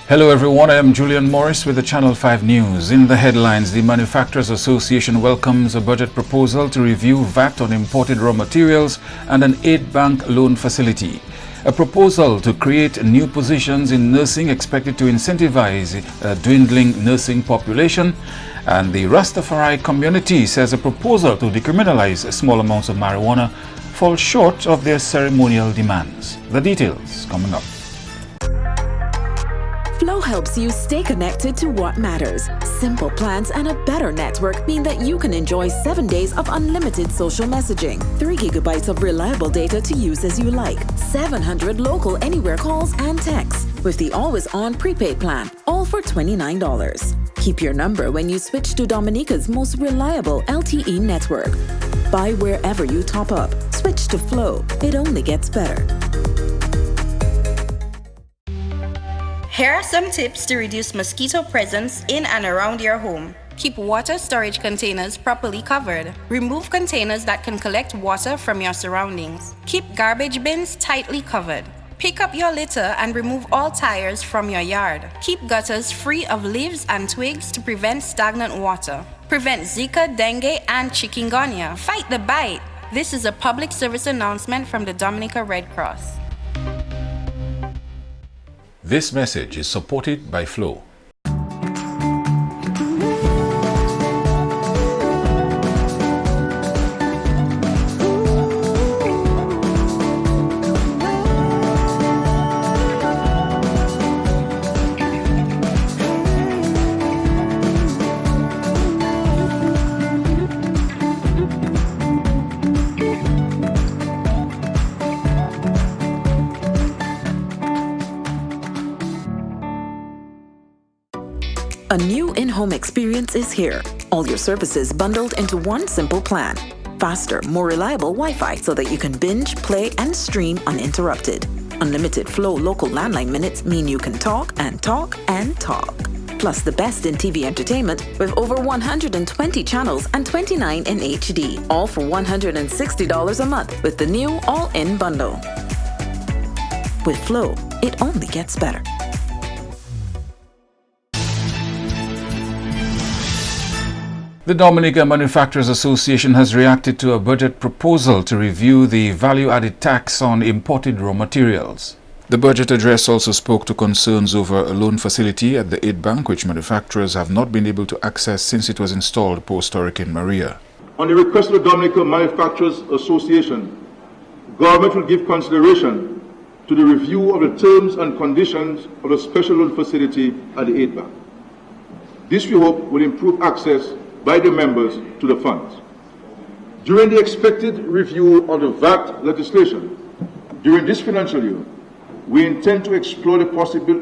Hello everyone, I am Julian Morris with the Channel 5 News. In the headlines, the Manufacturers Association welcomes a budget proposal to review VAT on imported raw materials and an aid-bank loan facility. A proposal to create new positions in nursing expected to incentivize a dwindling nursing population. And the Rastafari community says a proposal to decriminalize small amounts of marijuana falls short of their ceremonial demands. The details coming up. Flow helps you stay connected to what matters. Simple plans and a better network mean that you can enjoy 7 days of unlimited social messaging, 3 gigabytes of reliable data to use as you like, 700 local anywhere calls and texts, with the always-on prepaid plan, all for $29. Keep your number when you switch to Dominica's most reliable LTE network. Buy wherever you top up. Switch to Flow. It only gets better. Here are some tips to reduce mosquito presence in and around your home. Keep water storage containers properly covered. Remove containers that can collect water from your surroundings. Keep garbage bins tightly covered. Pick up your litter and remove all tires from your yard. Keep gutters free of leaves and twigs to prevent stagnant water. Prevent Zika, dengue, and chikungunya. Fight the bite. This is a public service announcement from the Dominica Red Cross. This message is supported by Flow. A new in-home experience is here. All your services bundled into one simple plan. Faster, more reliable Wi-Fi so that you can binge, play, and stream uninterrupted. Unlimited Flow local landline minutes mean you can talk and talk and talk. Plus the best in TV entertainment with over 120 channels and 29 in HD. All for $160 a month with the new all-in bundle. With Flow, it only gets better. The Dominica Manufacturers Association has reacted to a budget proposal to review the value-added tax on imported raw materials. The budget address also spoke to concerns over a loan facility at the Aid Bank, which manufacturers have not been able to access since it was installed post-Hurricane Maria. On the request of the Dominica Manufacturers Association, government will give consideration to the review of the terms and conditions of the special loan facility at the Aid Bank. This, we hope, will improve access by the members to the funds. During the expected review of the VAT legislation during this financial year, we intend to explore the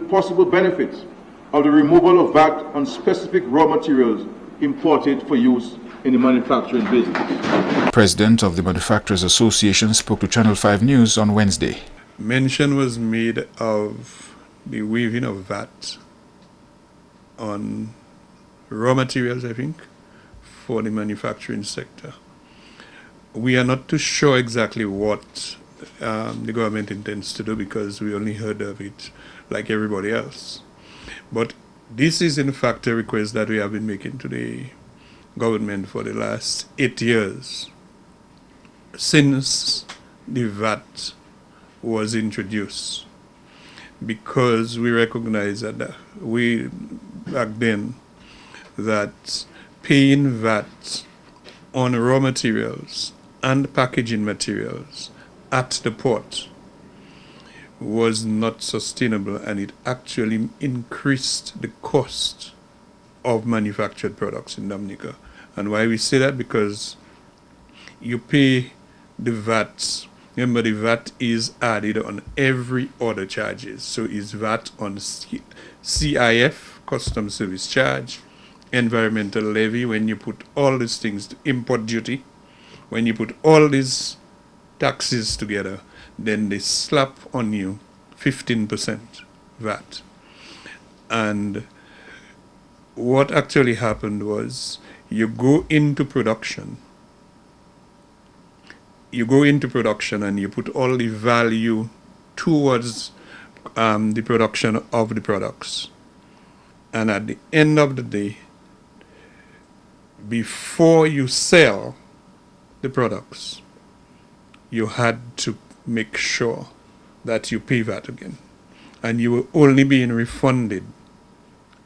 possible benefits of the removal of VAT on specific raw materials imported for use in the manufacturing business. President of the Manufacturers Association spoke to Channel 5 News on Wednesday. Mention was made of the waiving of VAT on raw materials, I think, for the manufacturing sector. We are not too sure exactly what the government intends to do because we only heard of it like everybody else. But this is in fact a request that we have been making to the government for the last 8 years since the VAT was introduced, because we recognize that back then that paying VAT on raw materials and packaging materials at the port was not sustainable, and it actually increased the cost of manufactured products in Dominica. And why we say that? Because you pay the VAT. Remember, the VAT is added on every other charges. So is VAT on CIF, Custom Service Charge, environmental levy, when you put all these things, to import duty, when you put all these taxes together, then they slap on you 15% VAT. And what actually happened was you go into production and you put all the value towards the production of the products. And at the end of the day, before you sell the products, you had to make sure that you pay VAT again. And you were only being refunded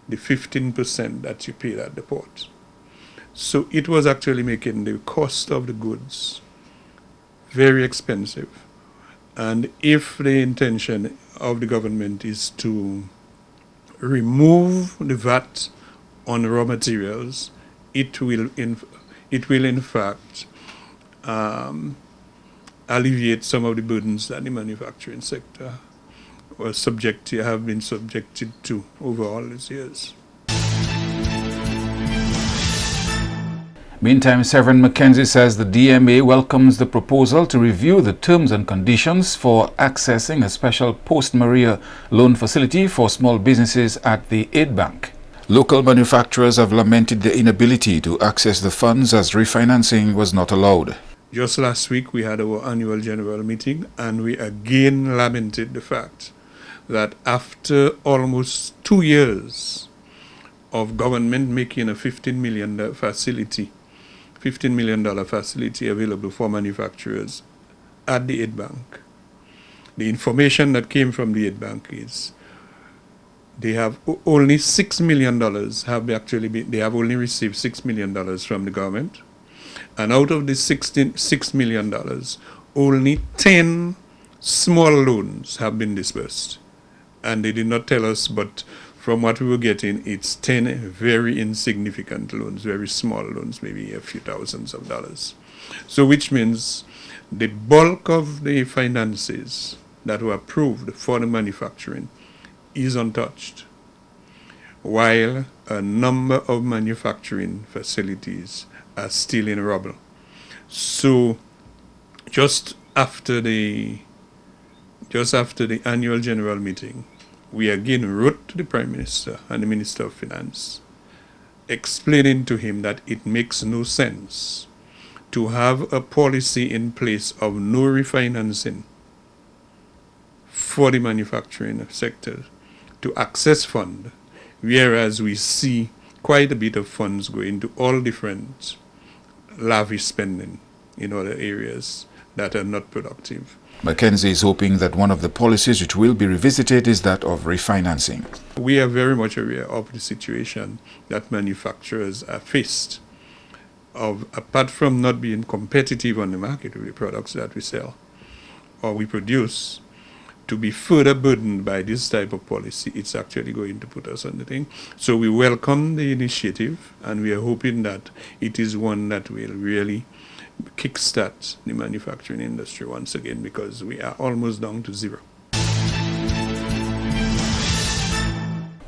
the 15% that you paid at the port. So it was actually making the cost of the goods very expensive. And if the intention of the government is to remove the VAT on raw materials, it will in fact alleviate some of the burdens that the manufacturing sector have been subjected to over all these years. Meantime, Severin McKenzie says the DMA welcomes the proposal to review the terms and conditions for accessing a special post-Maria loan facility for small businesses at the Aid Bank. Local manufacturers have lamented the inability to access the funds as refinancing was not allowed. Just last week we had our annual general meeting, and we again lamented the fact that after almost 2 years of government making a $15 million facility available for manufacturers at the Aid Bank, the information that came from the Aid Bank is they have only $6 million they have only received $6 million from the government. And out of the $6 million, only 10 small loans have been disbursed. And they did not tell us, but from what we were getting, it's 10 very insignificant loans, very small loans, maybe a few thousands of dollars. So which means the bulk of the finances that were approved for the manufacturing is untouched, while a number of manufacturing facilities are still in rubble. So just after the annual general meeting, we again wrote to the Prime Minister and the Minister of Finance, explaining to him that it makes no sense to have a policy in place of no refinancing for the manufacturing sector to access fund, whereas we see quite a bit of funds going to all different lavish spending in other areas that are not productive. McKenzie is hoping that one of the policies which will be revisited is that of refinancing. We are very much aware of the situation that manufacturers are faced of, apart from not being competitive on the market with the products that we sell or we produce. To be further burdened by this type of policy, it's actually going to put us on the thing. So we welcome the initiative, and we are hoping that it is one that will really kickstart the manufacturing industry once again, because we are almost down to zero.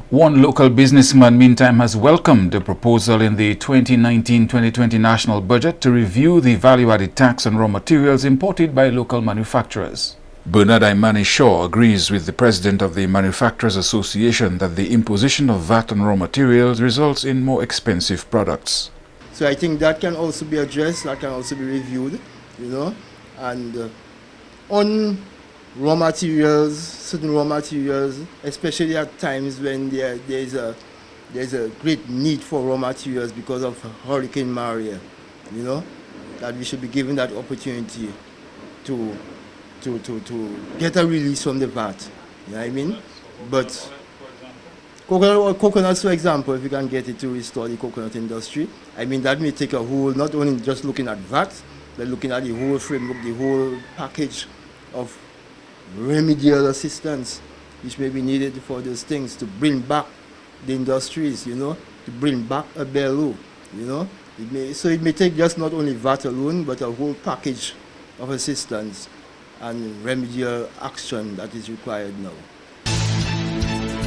One local businessman, meantime, has welcomed a proposal in the 2019-2020 national budget to review the value-added tax on raw materials imported by local manufacturers. Bernard Imani Shaw agrees with the president of the Manufacturers Association that the imposition of VAT on raw materials results in more expensive products. So I think that can also be addressed, that can also be reviewed, and on raw materials, certain raw materials, especially at times when there's a great need for raw materials because of Hurricane Maria, that we should be given that opportunity to get a release from the VAT, you know what I mean? But coconuts, for example, if we can get it to restore the coconut industry, I mean, that may take a whole, not only just looking at VAT, but looking at the whole framework, the whole package of remedial assistance which may be needed for those things to bring back the industries, to bring back a bellow, So it may take just not only VAT alone, but a whole package of assistance and remedial action that is required now.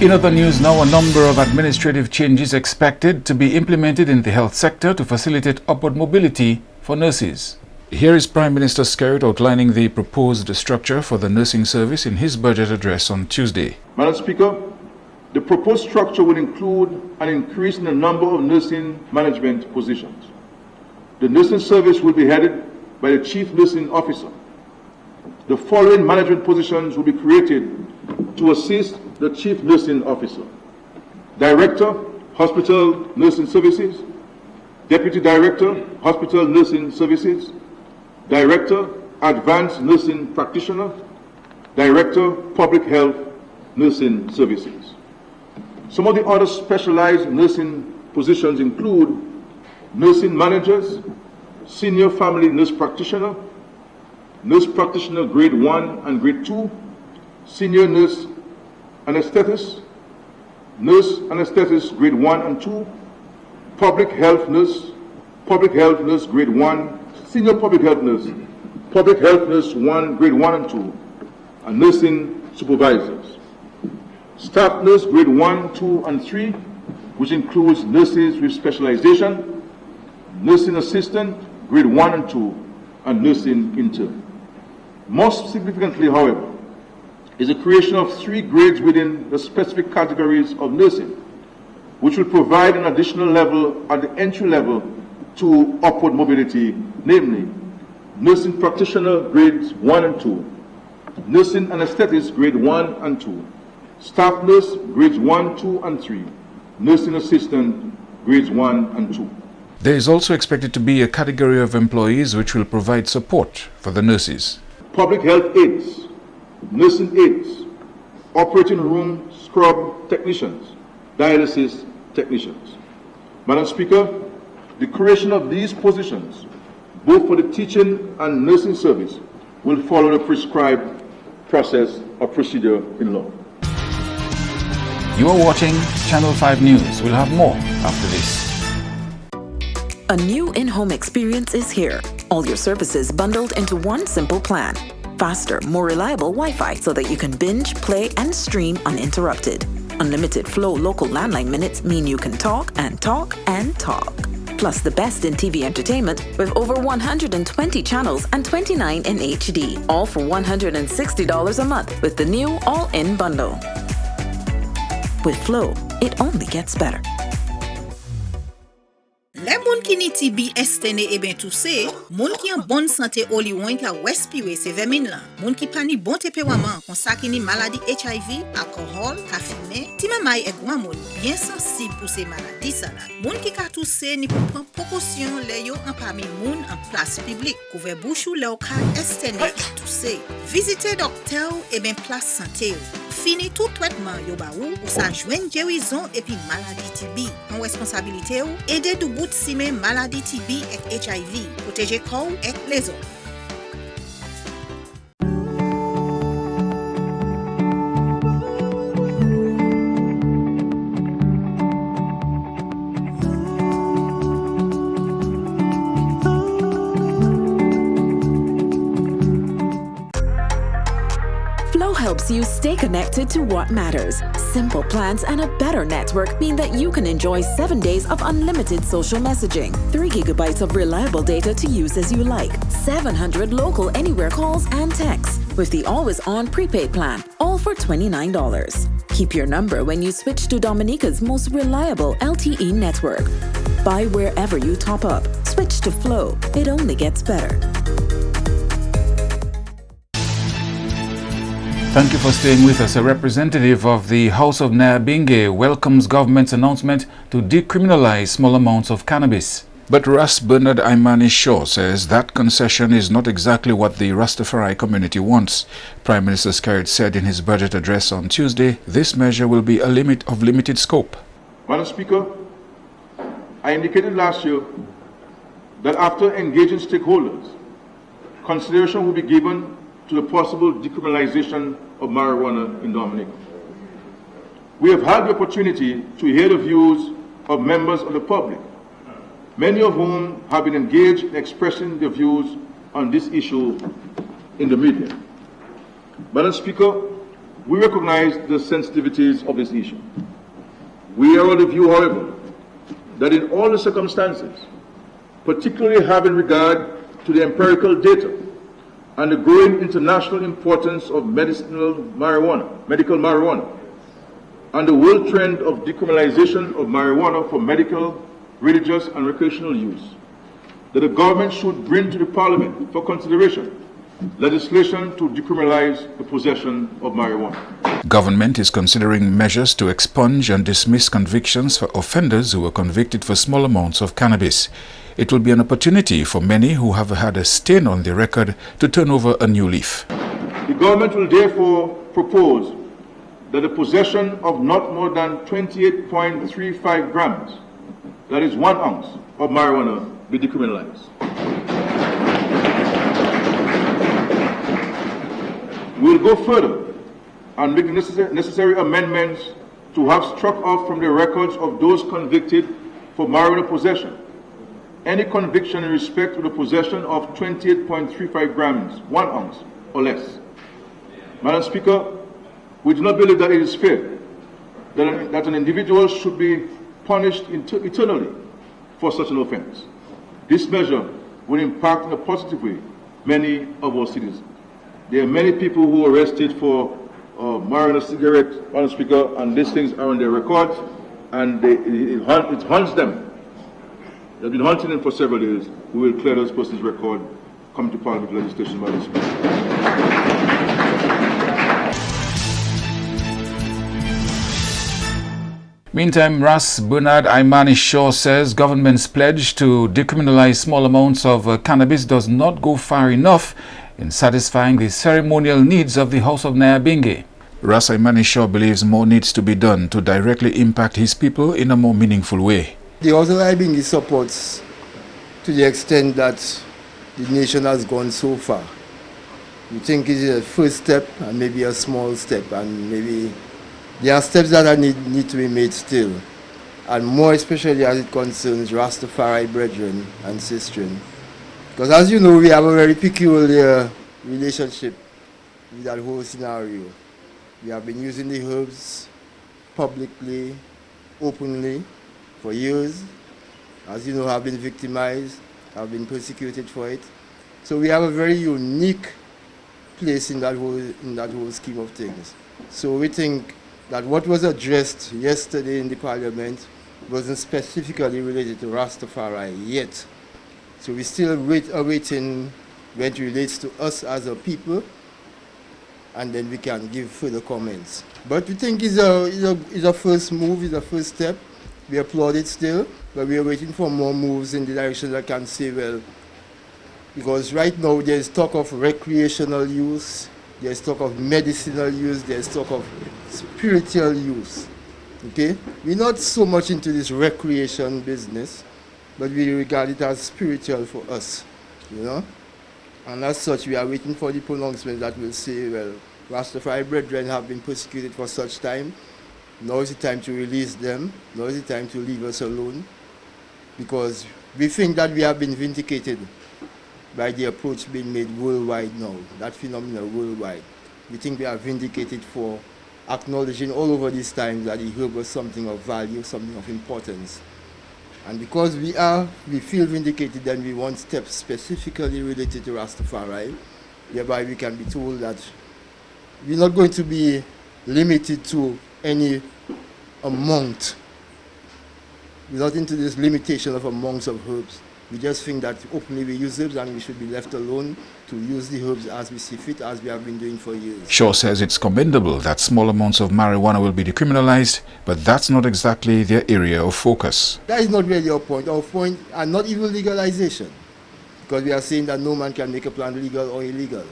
In other news now, a number of administrative changes expected to be implemented in the health sector to facilitate upward mobility for nurses. Here is Prime Minister Skerrit outlining the proposed structure for the nursing service in his budget address on Tuesday. Madam Speaker, the proposed structure will include an increase in the number of nursing management positions. The nursing service will be headed by the Chief Nursing Officer. The following management positions will be created to assist the Chief Nursing Officer: Director, Hospital Nursing Services, Deputy Director, Hospital Nursing Services, Director, Advanced Nursing Practitioner, Director, Public Health Nursing Services. Some of the other specialized nursing positions include nursing managers, senior family nurse practitioner grade 1 and grade 2, senior nurse anesthetist, nurse anesthetist grade 1 and 2, public health nurse grade 1, senior public health nurse 1 grade 1 and 2, and nursing supervisors. Staff nurse grade 1, 2, and 3, which includes nurses with specialization, nursing assistant grade 1 and 2, and nursing intern. Most significantly, however, is the creation of 3 grades within the specific categories of nursing, which will provide an additional level at the entry level to upward mobility, namely nursing practitioner grades 1 and 2, nursing anesthetist grade 1 and 2, staff nurse grades 1, 2, and 3, nursing assistant grades 1 and 2. There is also expected to be a category of employees which will provide support for the nurses. Public health aides, nursing aides, operating room scrub technicians, dialysis technicians. Madam Speaker, the creation of these positions, both for the teaching and nursing service, will follow the prescribed process or procedure in law. You are watching Channel 5 News. We'll have more after this. A new in-home experience is here. All your services bundled into one simple plan. Faster, more reliable Wi-Fi so that you can binge, play, and stream uninterrupted. Unlimited Flow local landline minutes mean you can talk and talk and talk. Plus the best in TV entertainment with over 120 channels and 29 in HD. All for $160 a month with the new all-in bundle. With Flow, it only gets better. Les moun ki ni TB estene e ben tousse, moun ki en bonne santé oli wen ka respire se vermin la, moun ki pa ni bon tepewaman kon sa ki ni maladi HIV, alcohol, kafine, ti mamay e gwa moun bien sensible pour ces maladies sa la. Moun ki ka tousse ni pou pran précaution le yo en parmi moun en place publique, couvre bouche ou le ka estene e tousse. Visite docteur e ben place santé yo. Fini tout traitement yo ba ou sa jwen guérison et puis maladie TB. En responsabilité ou aider du bout si men maladie TB et HIV, protéger corps et les autres. Helps you stay connected to what matters. Simple plans and a better network mean that you can enjoy 7 days of unlimited social messaging, 3 gigabytes of reliable data to use as you like, 700 local anywhere calls and texts with the always-on prepaid plan, all for $29. Keep your number when you switch to Dominica's most reliable LTE network. Buy wherever you top up. Switch to Flow. It only gets better. Thank you for staying with us. A representative of the House of Nyabinge welcomes government's announcement to decriminalize small amounts of cannabis. But Ras Bernard Imani Shaw says that concession is not exactly what the Rastafari community wants. Prime Minister Skerrit said in his budget address on Tuesday, this measure will be a limit of limited scope. Madam Speaker, I indicated last year that after engaging stakeholders, consideration will be given to the possible decriminalization of marijuana in Dominica. We have had the opportunity to hear the views of members of the public, many of whom have been engaged in expressing their views on this issue in the media. Madam Speaker, we recognize the sensitivities of this issue. We are of the view, however, that in all the circumstances, particularly having regard to the empirical data and the growing international importance of medical marijuana, and the world trend of decriminalization of marijuana for medical, religious, and recreational use, that the government should bring to the Parliament for consideration legislation to decriminalize the possession of marijuana. Government is considering measures to expunge and dismiss convictions for offenders who were convicted for small amounts of cannabis. It will be an opportunity for many who have had a stain on their record to turn over a new leaf. The government will therefore propose that the possession of not more than 28.35 grams, that is 1 ounce, of marijuana be decriminalized. We will go further and make necessary amendments to have struck off from the records of those convicted for marijuana possession any conviction in respect to the possession of 28.35 grams, 1 ounce or less. Madam Speaker, we do not believe that it is fair that an individual should be punished eternally for such an offense. This measure will impact in a positive way many of our citizens. There are many people who are arrested for marijuana cigarette, Madam Speaker, and these things are on their records, and it haunts them. They've been hunting them for several days. We will clear those persons' record, come to Parliament legislation, Madam Speaker. Meantime, Ras Bernard Imani Shaw says government's pledge to decriminalize small amounts of cannabis does not go far enough in satisfying the ceremonial needs of the House of Nyabingi. Ras Imani Shaw believes more needs to be done to directly impact his people in a more meaningful way. The House of Nyabingi supports to the extent that the nation has gone so far. We think it is a first step and maybe a small step, and maybe there are steps that need to be made still, and more especially as it concerns Rastafari brethren and sistren. Because as you know, we have a very peculiar relationship with that whole scenario. We have been using the herbs publicly, openly, for years. As you know, have been victimized, have been persecuted for it. So we have a very unique place in that whole scheme of things. So we think that what was addressed yesterday in the Parliament wasn't specifically related to Rastafari yet. So we still awaiting when it relates to us as a people, and then we can give further comments. But we think it's a first move, it's a first step. We applaud it still, but we are waiting for more moves in the direction that can say, well, because right now there's talk of recreational use, there's talk of medicinal use, there's talk of spiritual use. Okay? We're not so much into this recreation business, but we regard it as spiritual for us, you know? And as such, we are waiting for the pronouncement that will say, well, Rastafari brethren have been persecuted for such time. Now is the time to release them. Now is the time to leave us alone. Because we think that we have been vindicated by the approach being made worldwide now, that phenomenon worldwide. We think we are vindicated for acknowledging all over these times that the herb was something of value, something of importance. And because we feel vindicated, then we want steps specifically related to Rastafari, whereby we can be told that we're not going to be limited to any amount. We're not into this limitation of amounts of herbs. We just think that openly we use herbs and we should be left alone to use the herbs as we see fit, as we have been doing for years. Shaw says it's commendable that small amounts of marijuana will be decriminalized, but that's not exactly their area of focus. That is not really our point. Our point, and not even legalization, because we are saying that no man can make a plant legal or illegal.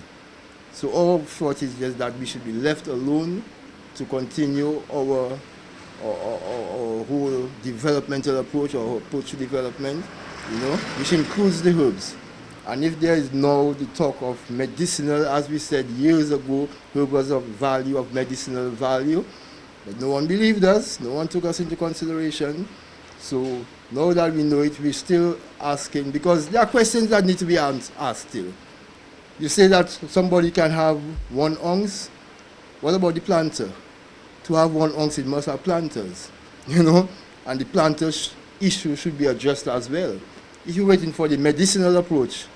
So our thought is just that we should be left alone to continue our whole developmental approach, or approach to development, you know, which includes the herbs. And if there is now the talk of medicinal, as we said years ago, herb was of value, of medicinal value, but no one believed us, no one took us into consideration. So now that we know it, we're still asking, because there are questions that need to be asked still. You say that somebody can have 1 ounce, what about the planter? To have 1 ounce, it must have planters, you know, and the planters issue should be addressed as well. If you're waiting for the medicinal approach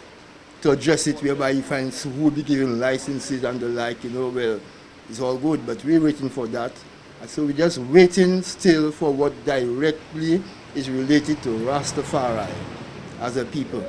to address it, whereby you find who will be given licenses and the like, you know, well, it's all good, but we're waiting for that. And so we're just waiting still for what directly is related to Rastafari as a people.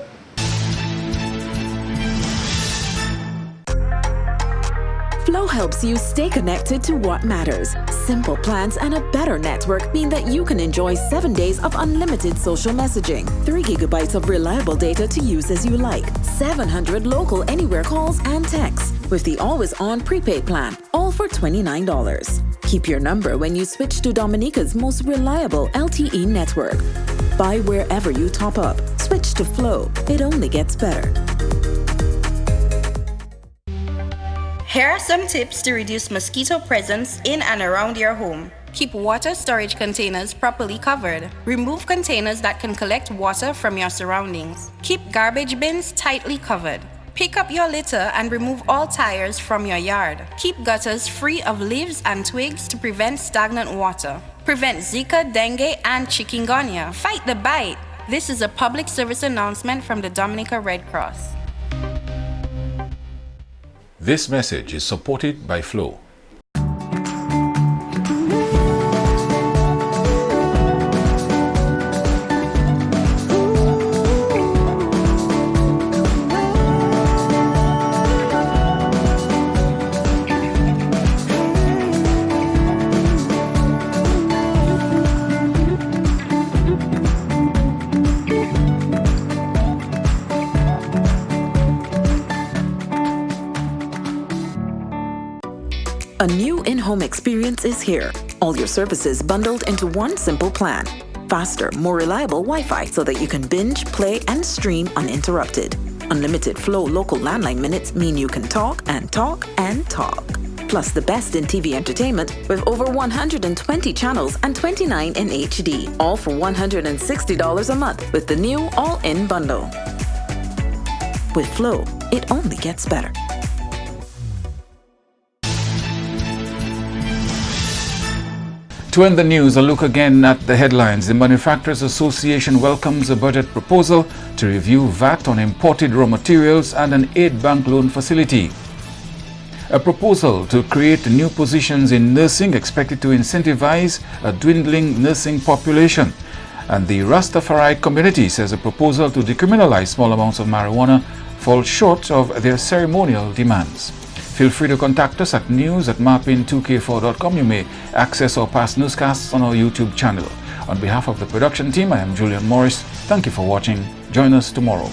Flow helps you stay connected to what matters. Simple plans and a better network mean that you can enjoy 7 days of unlimited social messaging, 3 gigabytes of reliable data to use as you like, 700 local anywhere calls and texts, with the always-on prepaid plan, all for $29. Keep your number when you switch to Dominica's most reliable LTE network. Buy wherever you top up. Switch to Flow. It only gets better. Here are some tips to reduce mosquito presence in and around your home. Keep water storage containers properly covered. Remove containers that can collect water from your surroundings. Keep garbage bins tightly covered. Pick up your litter and remove all tires from your yard. Keep gutters free of leaves and twigs to prevent stagnant water. Prevent Zika, dengue, and chikungunya. Fight the bite. This is a public service announcement from the Dominica Red Cross. This message is supported by Flow. A new in-home experience is here. All your services bundled into one simple plan. Faster, more reliable Wi-Fi so that you can binge, play, and stream uninterrupted. Unlimited Flow local landline minutes mean you can talk and talk and talk. Plus the best in TV entertainment with over 120 channels and 29 in HD. All for $160 a month with the new all-in bundle. With Flow, it only gets better. To end the news, a look again at the headlines. The Manufacturers Association welcomes a budget proposal to review VAT on imported raw materials and an aid bank loan facility. A proposal to create new positions in nursing expected to incentivize a dwindling nursing population. And the Rastafari community says a proposal to decriminalize small amounts of marijuana falls short of their ceremonial demands. Feel free to contact us at news@marpin2k4.com. You may access our past newscasts on our YouTube channel. On behalf of the production team, I am Julian Morris. Thank you for watching. Join us tomorrow.